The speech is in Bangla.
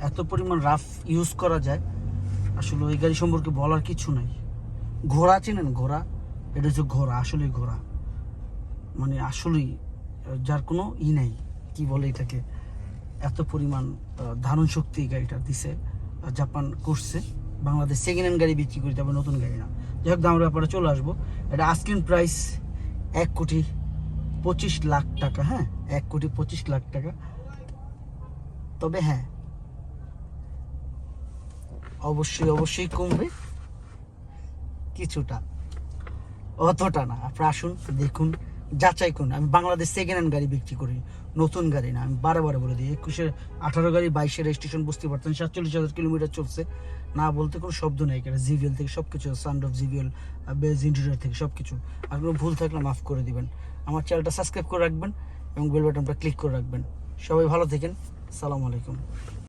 এত পরিমাণ রাফ ইউজ করা যায়, আসলে ওই গাড়ি সম্পর্কে বলার কিছু নাই। ঘোড়া চেনেন? ঘোড়া, এটা হচ্ছে ঘোড়া, আসলেই ঘোড়া, মানে আসলেই যার কোনো নাই, কি বলে এটাকে, এত পরিমাণ ধারণ শক্তি এই গাড়িটা দিছে। জাপান করছে, বাংলাদেশ সেকেন্ড হ্যান্ড গাড়ি বিক্রি করতে হবে, নতুন গাড়ি না। যাই হোক, দামের ব্যাপারে চলে আসবো। এটা আস্কিং প্রাইস 1,25,00,000 টাকা। হ্যাঁ, 1,25,00,000 টাকা। তবে হ্যাঁ, অবশ্যই কমবে কিছুটা, অতটা না। আপনি আসুন, দেখুন, যাচাই করুন। আমি বাংলাদেশ সেকেন্ড হ্যান্ড গাড়ি বিক্রি করি, নতুন গাড়ি না। আমি বারে বলে দিই, 21-18 গাড়ি 22-এর রেজিস্ট্রেশন, বুঝতে পারতেন, 47,000 কিলোমিটার চলছে। না বলতে কোনো শব্দ নেই, এটা জিভিএল থেকে সব কিছু, sound of GVL, beige interior থেকে সব কিছু। আর কোনো ভুল থাকলে মাফ করে দিবেন। আমার চ্যানেলটা সাবস্ক্রাইব করে রাখবেন এবং বেল বাটনটা ক্লিক করে রাখবেন। সবাই ভালো থাকেন, সালাম আলাইকুম।